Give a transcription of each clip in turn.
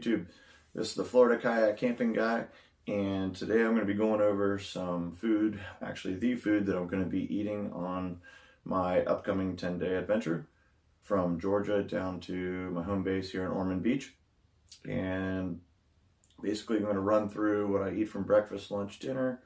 YouTube. This is the Florida Kayak Camping Guy, and today I'm going to be going over some food, actually the food that I'm going to be eating on my upcoming 10-day adventure from Georgia down to my home base here in Ormond Beach. And basically I'm going to run through what I eat from breakfast, lunch, dinner,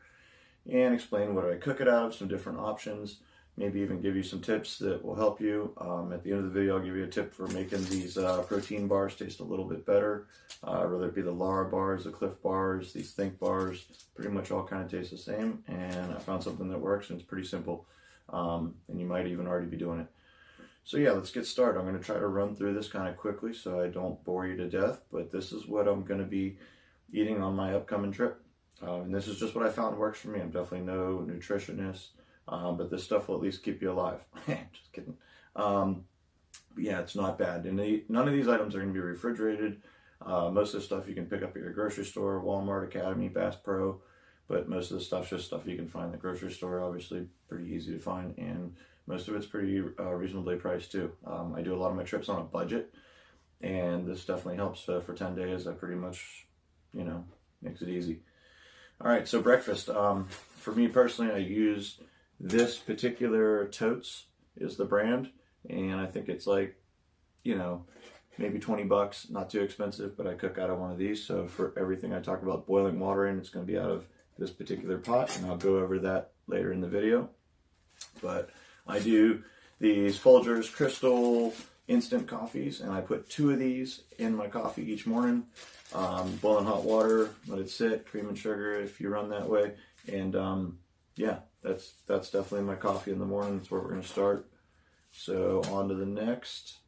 and explain what I cook it out of, some different options. Maybe even give you some tips that will help you. At the end of the video, I'll give you a tip for making these protein bars taste a little bit better. Whether it be the Lara bars, the Cliff bars, these Think bars, pretty much all kind of taste the same. And I found something that works, and it's pretty simple. And you might even already be doing it. So yeah, let's get started. I'm going to try to run through this kind of quickly so I don't bore you to death. But this is what I'm going to be eating on my upcoming trip. And this is just what I found works for me. I'm definitely no nutritionist. But this stuff will at least keep you alive. Just kidding. But yeah, it's not bad. And none of these items are going to be refrigerated. Most of the stuff you can pick up at your grocery store, Walmart, Academy, Bass Pro. But most of the stuff's just stuff you can find in the grocery store. Obviously, pretty easy to find. And most of it's pretty reasonably priced too. I do a lot of my trips on a budget. And this definitely helps for 10 days. I pretty much, makes it easy. All right, so breakfast. For me personally, I use this particular Totes is the brand, and I think it's like, maybe 20 bucks, not too expensive, but I cook out of one of these. So for everything I talk about boiling water in, it's going to be out of this particular pot, and I'll go over that later in the video. But I do these Folgers Crystal instant coffees, and I put 2 of these in my coffee each morning. Boiling hot water, let it sit, cream and sugar if you run that way, and yeah, that's definitely my coffee in the morning. That's where we're going to start. So on to the next.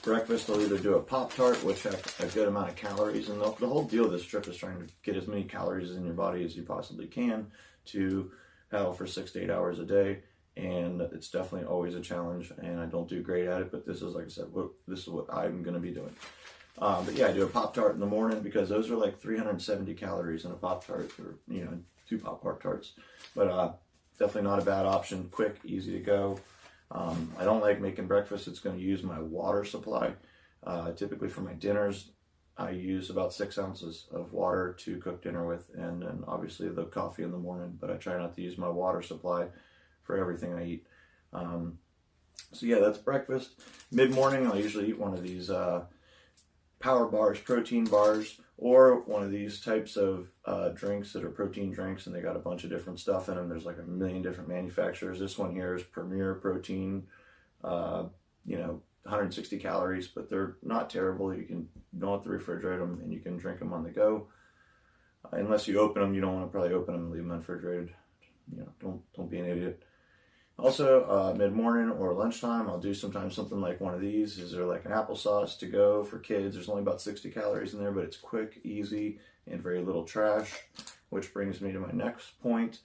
Breakfast, I'll either do a Pop-Tart, which have a good amount of calories. And the whole deal of this trip is trying to get as many calories in your body as you possibly can to have for 6 to 8 hours a day. And it's definitely always a challenge. And I don't do great at it, but this is, like I said, this is what I'm going to be doing. But yeah, I do a Pop-Tart in the morning because those are like 370 calories in a Pop-Tart, or 2 Pop-Tarts. But definitely not a bad option. Quick, easy to go. I don't like making breakfast. It's going to use my water supply. Typically for my dinners, I use about 6 ounces of water to cook dinner with, and then obviously the coffee in the morning. But I try not to use my water supply for everything I eat. So yeah, that's breakfast. Mid-morning, I'll usually eat one of these power bars, protein bars, or one of these types of drinks that are protein drinks, and they got a bunch of different stuff in them. There's like a million different manufacturers. This one here is Premier Protein, 160 calories, but they're not terrible. You don't have to refrigerate them, and you can drink them on the go. Unless you open them, you don't want to probably open them and leave them unrefrigerated. Don't be an idiot. Also, mid-morning or lunchtime, I'll do sometimes something like one of these. Is there like an applesauce to go for kids? There's only about 60 calories in there, but it's quick, easy, and very little trash, which brings me to my next point.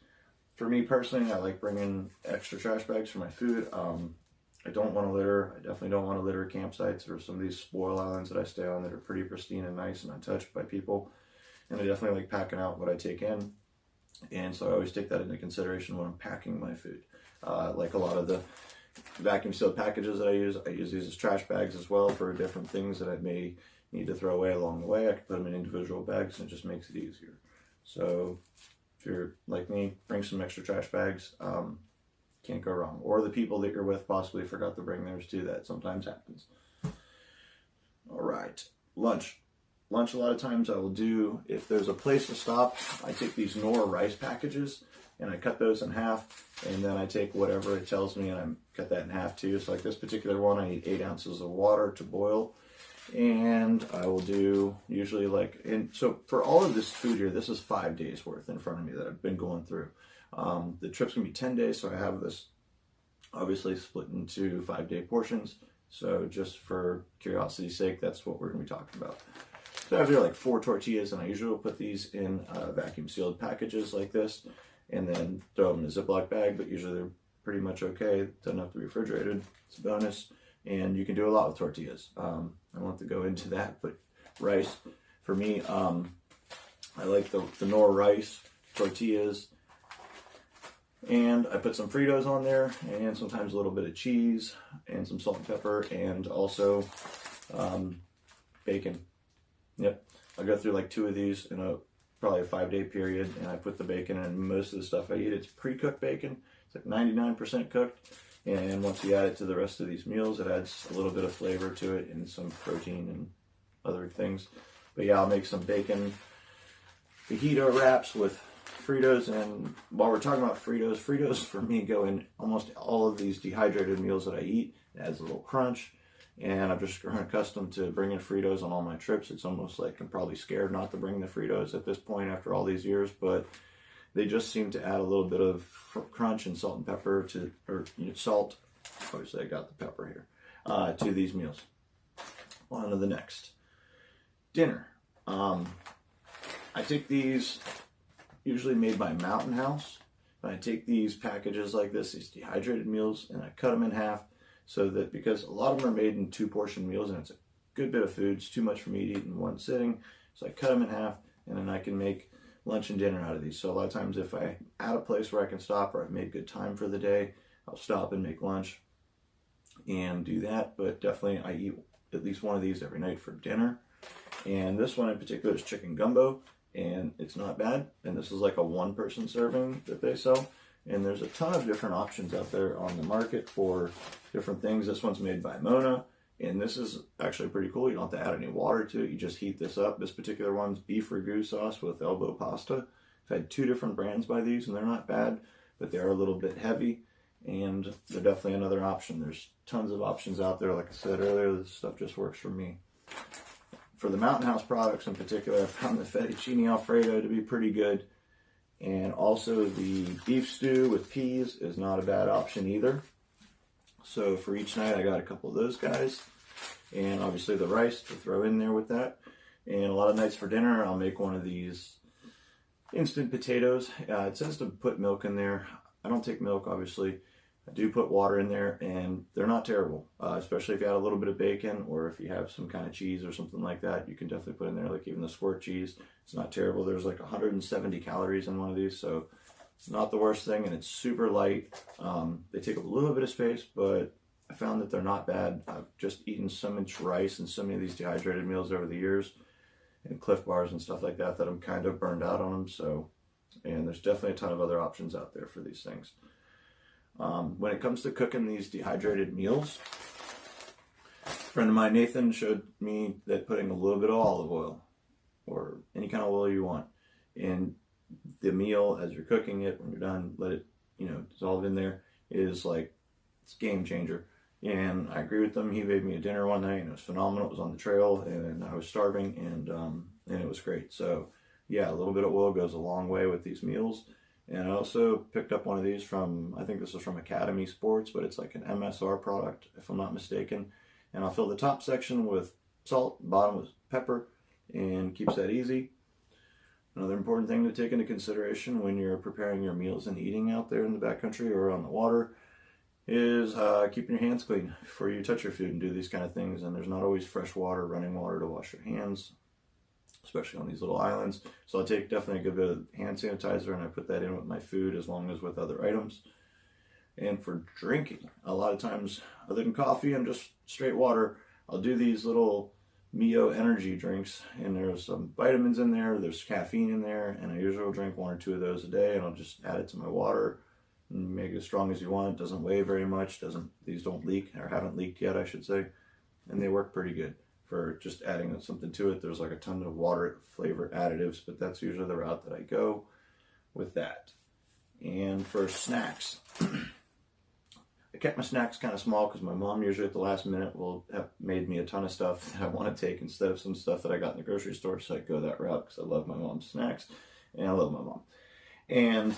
For me personally, I like bringing extra trash bags for my food. I don't want to litter. I definitely don't want to litter campsites or some of these spoil islands that I stay on that are pretty pristine and nice and untouched by people. And I definitely like packing out what I take in. And so I always take that into consideration when I'm packing my food. Like a lot of the vacuum sealed packages that I use these as trash bags as well for different things that I may need to throw away along the way. I can put them in individual bags, and it just makes it easier. So if you're like me, bring some extra trash bags. Can't go wrong. Or the people that you're with possibly forgot to bring theirs too. That sometimes happens. All right, lunch. Lunch, a lot of times I will do, if there's a place to stop, I take these Nora rice packages and I cut those in half, and then I take whatever it tells me and I cut that in half too. So like this particular one, I need 8 ounces of water to boil, and I will do usually so for all of this food here, this is 5 days worth in front of me that I've been going through. The trip's gonna be 10 days, so I have this obviously split into 5-day portions. So just for curiosity's sake, that's what we're gonna be talking about. So I have here like 4 tortillas, and I usually will put these in vacuum sealed packages like this, and then throw them in a Ziploc bag, but usually they're pretty much okay. Doesn't have to be refrigerated. It's a bonus. And you can do a lot with tortillas. I don't have to go into that, but rice, for me, I like the Nora rice tortillas. And I put some Fritos on there, and sometimes a little bit of cheese, and some salt and pepper, and also bacon. Yep. I'll go through like 2 of these in probably a 5-day period, and I put the bacon in. Most of the stuff I eat, it's pre-cooked bacon. It's like 99% cooked. And once you add it to the rest of these meals, it adds a little bit of flavor to it and some protein and other things. But yeah, I'll make some bacon fajita wraps with Fritos. And while we're talking about Fritos for me go in almost all of these dehydrated meals that I eat. It adds a little crunch. And I've just grown accustomed to bringing Fritos on all my trips. It's almost like I'm probably scared not to bring the Fritos at this point after all these years, but they just seem to add a little bit of crunch and salt and pepper salt. Obviously, I got the pepper here to these meals. On to the next. Dinner. I take these, usually made by Mountain House. I take these packages like this, these dehydrated meals, and I cut them in half. So that, because a lot of them are made in 2-portion meals and it's a good bit of food, it's too much for me to eat in one sitting. So I cut them in half, and then I can make lunch and dinner out of these. So a lot of times if I'm at a place where I can stop or I've made good time for the day, I'll stop and make lunch and do that. But definitely I eat at least one of these every night for dinner. And this one in particular is chicken gumbo, and it's not bad. And this is like a 1-person serving that they sell. And there's a ton of different options out there on the market for different things. This one's made by Mona, and this is actually pretty cool. You don't have to add any water to it. You just heat this up. This particular one's beef ragu sauce with elbow pasta. I've had 2 different brands by these, and they're not bad, but they are a little bit heavy, and they're definitely another option. There's tons of options out there. Like I said earlier, this stuff just works for me. For the Mountain House products in particular, I found the fettuccine alfredo to be pretty good. And also the beef stew with peas is not a bad option either. So for each night I got a couple of those guys. And obviously the rice to throw in there with that. And a lot of nights for dinner I'll make one of these instant potatoes. It says to put milk in there. I don't take milk, obviously. I do put water in there, and they're not terrible. Especially if you add a little bit of bacon, or if you have some kind of cheese or something like that, you can definitely put in there, like even the squirt cheese. It's not terrible. There's like 170 calories in one of these, so it's not the worst thing, and it's super light. They take a little bit of space, but I found that they're not bad. I've just eaten so much rice and so many of these dehydrated meals over the years, and Cliff Bars and stuff like that, that I'm kind of burned out on them. So, and there's definitely a ton of other options out there for these things. When it comes to cooking these dehydrated meals, a friend of mine, Nathan, showed me that putting a little bit of olive oil, or any kind of oil you want, in the meal as you're cooking it, when you're done, let it, dissolve in there, is like, it's a game changer. And I agree with him. He made me a dinner one night, and it was phenomenal. It was on the trail, and I was starving, and it was great. So yeah, a little bit of oil goes a long way with these meals. And I also picked up one of these from, I think this was from Academy Sports, but it's like an MSR product, if I'm not mistaken. And I'll fill the top section with salt, bottom with pepper, and keeps that easy. Another important thing to take into consideration when you're preparing your meals and eating out there in the backcountry or on the water is keeping your hands clean before you touch your food and do these kind of things. And there's not always fresh water, running water to wash your hands, especially on these little islands. So I take definitely a good bit of hand sanitizer, and I put that in with my food as long as with other items. And for drinking, a lot of times, other than coffee and just straight water, I'll do these little Mio energy drinks, and there's some vitamins in there, there's caffeine in there, and I usually will drink 1 or 2 of those a day, and I'll just add it to my water and make it as strong as you want. It doesn't weigh very much, these don't leak, or haven't leaked yet, I should say, and they work pretty good. For just adding something to it. There's like a ton of water flavor additives, but that's usually the route that I go with that. And for snacks, I kept my snacks kind of small because my mom usually at the last minute will have made me a ton of stuff that I want to take instead of some stuff that I got in the grocery store. So I go that route because I love my mom's snacks, and I love my mom. And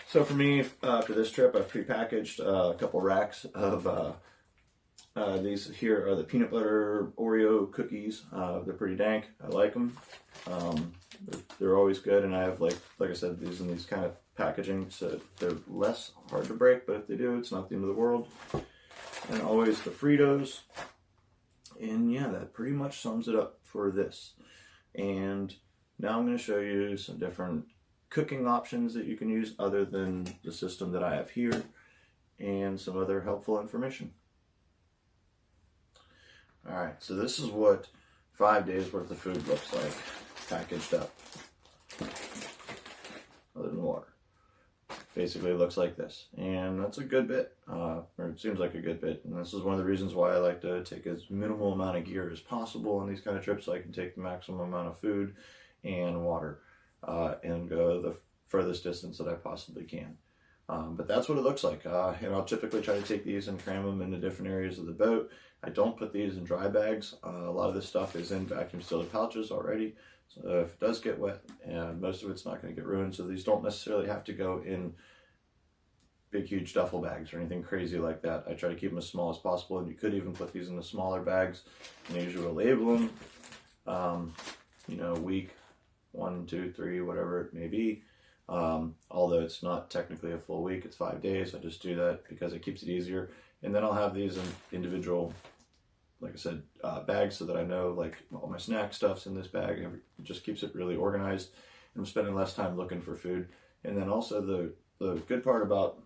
so for me, for this trip, I've prepackaged a couple racks of these here are the peanut butter Oreo cookies. They're pretty dank. I like them. They're always good, and I have like I said, these in these kind of packaging, so they're less hard to break. But if they do, it's not the end of the world. And always the Fritos. And yeah, that pretty much sums it up for this. And now I'm going to show you some different cooking options that you can use other than the system that I have here, and some other helpful information. Alright, so this is what 5 days worth of food looks like, packaged up, other than water. Basically it looks like this, and that's a good bit, or it seems like a good bit, and this is one of the reasons why I like to take as minimal amount of gear as possible on these kind of trips, so I can take the maximum amount of food and water, and go the furthest distance that I possibly can. But that's what it looks like, and I'll typically try to take these and cram them into different areas of the boat. I don't put these in dry bags. A lot of this stuff is in vacuum sealed pouches already, so if it does get wet, and most of it's not going to get ruined, so these don't necessarily have to go in big huge duffel bags or anything crazy like that. I try to keep them as small as possible, and you could even put these in the smaller bags, and I usually will label them, you know, week 1, 2, 3, whatever it may be. Although it's not technically a full week, it's 5 days. I just do that because it keeps it easier. And then I'll have these in individual, like I said, bags, so that I know like all my snack stuff's in this bag. It just keeps it really organized, and I'm spending less time looking for food. And then also the good part about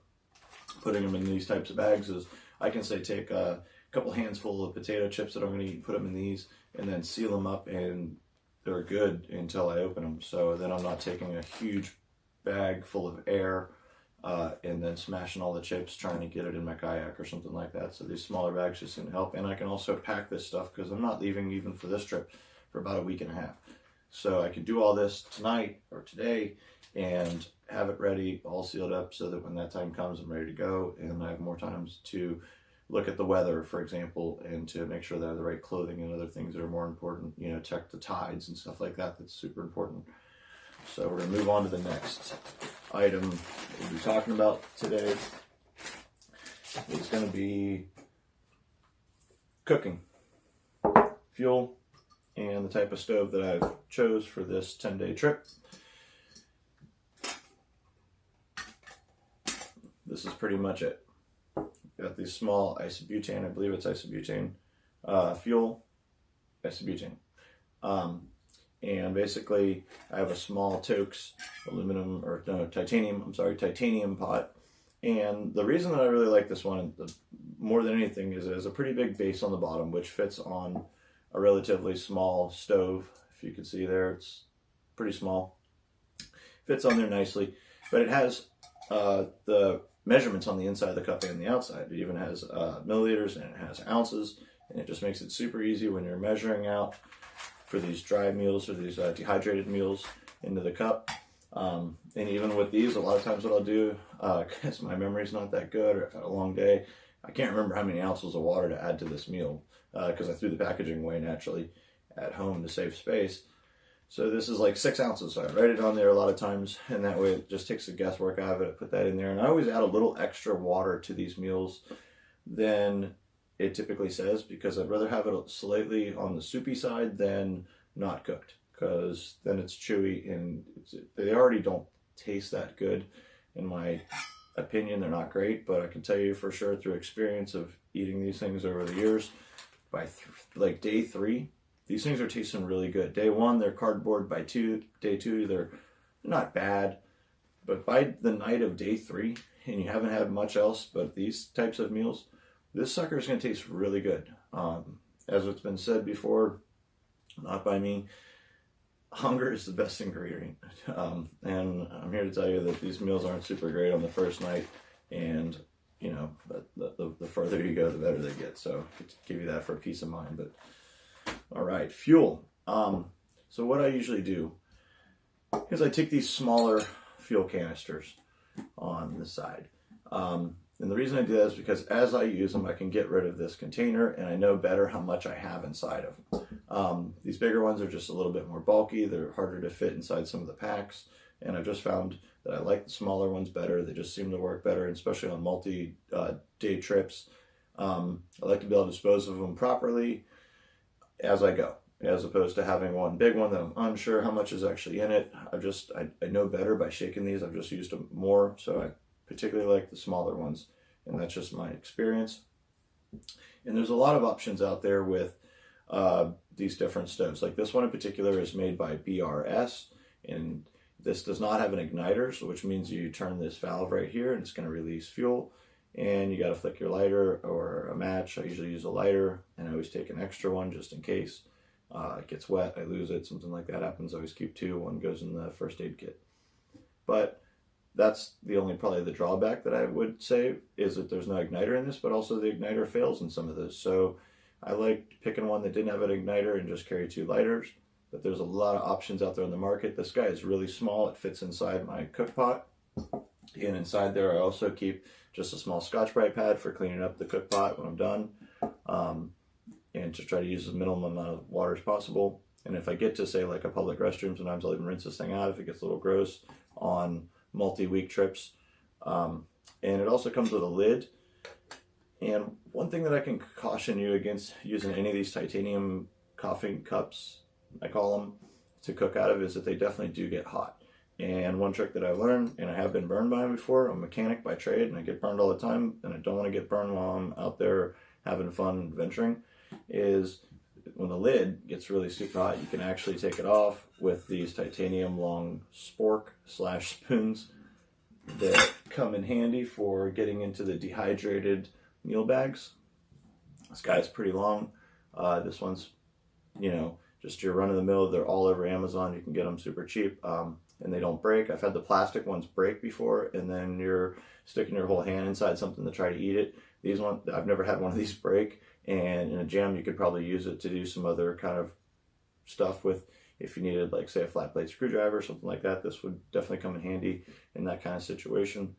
putting them in these types of bags is I can say take a couple handful of potato chips that I'm going to eat, put them in these, and then seal them up, and they're good until I open them. So then I'm not taking a huge bag full of air and then smashing all the chips trying to get it in my kayak or something like that. So these smaller bags just can help, and I can also pack this stuff because I'm not leaving even for this trip for about a week and a half. So I can do all this tonight or today and have it ready, all sealed up, so that when that time comes, I'm ready to go, and I have more times to look at the weather, for example, and to make sure that I have the right clothing and other things that are more important, you know, check the tides and stuff like that. That's super important. So we're going to move on to the next item we'll be talking about today. It's going to be cooking, fuel, and the type of stove that I've chose for this 10-day trip. This is pretty much it. Got these small isobutane, I believe it's isobutane, fuel, isobutane. And basically I have a small Toaks titanium pot. And the reason that I really like this one more than anything is it has a pretty big base on the bottom, which fits on a relatively small stove. If you can see there, it's pretty small. Fits on there nicely, but it has the measurements on the inside of the cup and the outside. It even has milliliters, and it has ounces, and it just makes it super easy when you're measuring out for these dry meals or these dehydrated meals into the cup. And even with these, a lot of times what I'll do, because my memory's not that good, or I've had a long day, I can't remember how many ounces of water to add to this meal, because I threw the packaging away naturally at home to save space. So this is like 6 ounces, so I write it on there a lot of times, and that way it just takes the guesswork out of it. I put that in there, and I always add a little extra water to these meals than it typically says, because I'd rather have it slightly on the soupy side than not cooked, because then it's chewy, and they already don't taste that good. In my opinion, they're not great, but I can tell you for sure through experience of eating these things over the years, by like day 3, these things are tasting really good. Day 1, they're cardboard. By day 2, they're not bad. But by the night of day 3, and you haven't had much else but these types of meals, this sucker is going to taste really good. As it's been said before, not by me, hunger is the best ingredient. And I'm here to tell you that these meals aren't super great on the first night, and you know, the further you go, the better they get. So to give you that for peace of mind. But all right, fuel. So what I usually do is I take these smaller fuel canisters on the side. And the reason I do that is because as I use them, I can get rid of this container, and I know better how much I have inside of them. These bigger ones are just a little bit more bulky. They're harder to fit inside some of the packs. And I've just found that I like the smaller ones better. They just seem to work better, especially on multi-day trips. I like to be able to dispose of them properly as I go, as opposed to having one big one that I'm unsure how much is actually in it. I know better by shaking these. I've just used them more, so I particularly like the smaller ones, and that's just my experience. And there's a lot of options out there with these different stoves. Like this one in particular is made by BRS, and this does not have an igniter, so which means you turn this valve right here and it's going to release fuel, and you got to flick your lighter or a match. I usually use a lighter, and I always take an extra one just in case. It gets wet, I lose it, something like that happens. I always keep two. One goes in the first aid kit. But that's the only, probably the drawback that I would say, is that there's no igniter in this, but also the igniter fails in some of those. So I liked picking one that didn't have an igniter and just carry two lighters. But there's a lot of options out there in the market. This guy is really small. It fits inside my cook pot. And inside there I also keep just a small Scotch-Brite pad for cleaning up the cook pot when I'm done. And just try to use the minimum amount of water as possible. And if I get to, say, like a public restroom, sometimes I'll even rinse this thing out if it gets a little gross on multi-week trips. And it also comes with a lid. And one thing that I can caution you against using any of these titanium coffee cups, I call them, to cook out of, is that they definitely do get hot. And one trick that I learned, and I have been burned by them before, I'm a mechanic by trade and I get burned all the time, and I don't want to get burned while I'm out there having fun venturing, is when the lid gets really super hot, you can actually take it off with these titanium long spork / spoons that come in handy for getting into the dehydrated meal bags. This guy's pretty long. This one's, you know, just your run-of-the-mill. They're all over Amazon. You can get them super cheap, and they don't break. I've had the plastic ones break before, and then you're sticking your whole hand inside something to try to eat it. These ones, I've never had one of these break, and in a jam you could probably use it to do some other kind of stuff with. If you needed, like, say, a flat blade screwdriver or something like that, this would definitely come in handy in that kind of situation.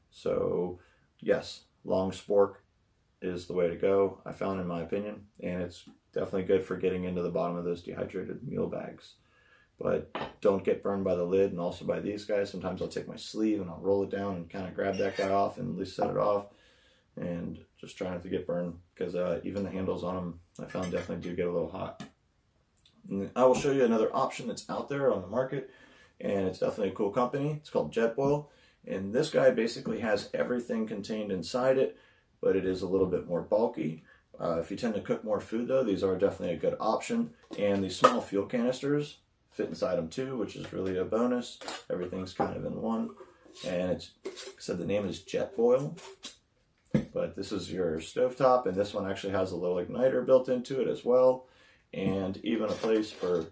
So yes, long spork is the way to go, I found, in my opinion, and it's definitely good for getting into the bottom of those dehydrated meal bags. But don't get burned by the lid, and also by these guys. Sometimes I'll take my sleeve and I'll roll it down and kind of grab that guy off and at least set it off, and just try not to get burned, because even the handles on them, I found, definitely do get a little hot. And I will show you another option that's out there on the market, and it's definitely a cool company. It's called Jetboil, and this guy basically has everything contained inside it, but it is a little bit more bulky. If you tend to cook more food, though, these are definitely a good option. And these small fuel canisters fit inside them too, which is really a bonus. Everything's kind of in one. And it's, like I said, the name is Jetboil. But this is your stovetop, and this one actually has a little igniter built into it as well. And even a place for,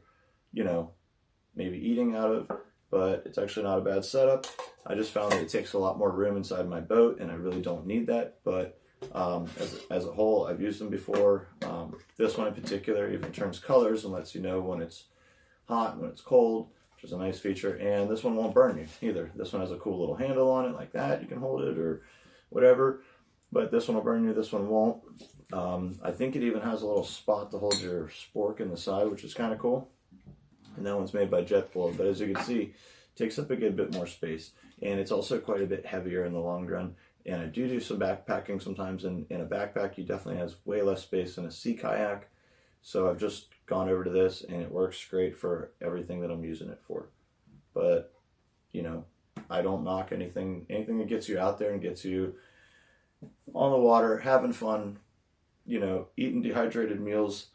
you know, maybe eating out of, but it's actually not a bad setup. I just found that it takes a lot more room inside my boat, and I really don't need that. But as a whole, I've used them before. This one in particular even turns colors and lets you know when it's hot and when it's cold, which is a nice feature. And this one won't burn you either. This one has a cool little handle on it like that. You can hold it or whatever. But this one will burn you, this one won't. I think it even has a little spot to hold your spork in the side, which is kind of cool. And that one's made by Jetboil. But as you can see, it takes up a good bit more space. And it's also quite a bit heavier in the long run. And I do some backpacking sometimes. And in a backpack, you definitely has way less space than a sea kayak. So I've just gone over to this, and it works great for everything that I'm using it for. But, you know, I don't knock anything that gets you out there and gets you on the water, having fun, you know, eating dehydrated meals.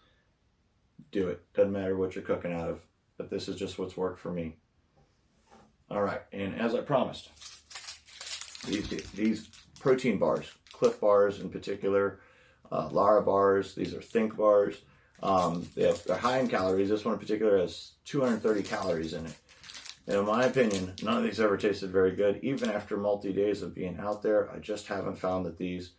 Do it. Doesn't matter what you're cooking out of. But this is just what's worked for me. All right, and as I promised, these protein bars, Cliff bars in particular, Lara bars, these are Think bars. They're high in calories. This one in particular has 230 calories in it. And in my opinion, none of these ever tasted very good. Even after multi-days of being out there, I just haven't found that these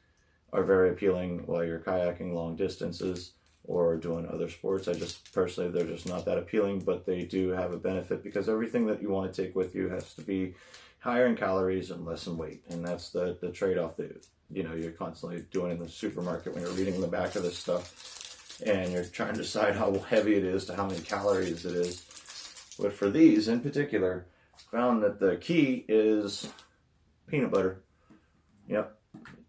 are very appealing while you're kayaking long distances or doing other sports. I just, personally, they're just not that appealing, but they do have a benefit because everything that you want to take with you has to be higher in calories and less in weight. And that's the trade-off that, you know, you're constantly doing in the supermarket when you're reading the back of this stuff and you're trying to decide how heavy it is to how many calories it is. But for these in particular, found that the key is peanut butter. Yep.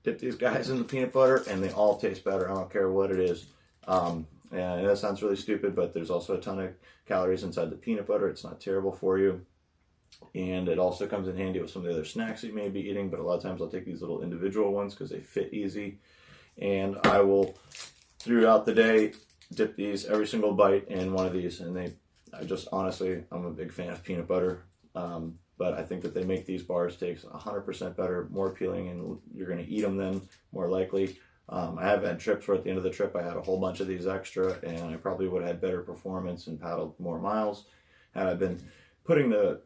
Dip these guys in the peanut butter and they all taste better. I don't care what it is. And that sounds really stupid, but there's also a ton of calories inside the peanut butter. It's not terrible for you. And it also comes in handy with some of the other snacks you may be eating, but a lot of times I'll take these little individual ones because they fit easy. And I will, throughout the day, dip these every single bite in one of these. And I just, honestly, I'm a big fan of peanut butter. But I think that they make these bars taste 100% better, more appealing, and you're going to eat them then, more likely. I have had trips where at the end of the trip I had a whole bunch of these extra, and I probably would have had better performance and paddled more miles had I been putting the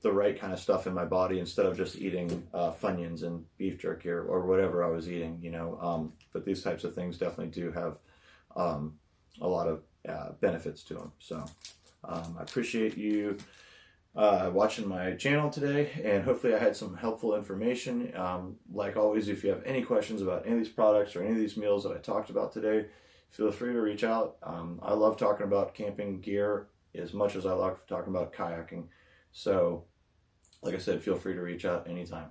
right kind of stuff in my body instead of just eating Funyuns and beef jerky or whatever I was eating, you know. But these types of things definitely do have a lot of benefits to them. So I appreciate you watching my channel today, and hopefully I had some helpful information. Like always, if you have any questions about any of these products or any of these meals that I talked about today, feel free to reach out. I love talking about camping gear as much as I love talking about kayaking. So, like I said, feel free to reach out anytime.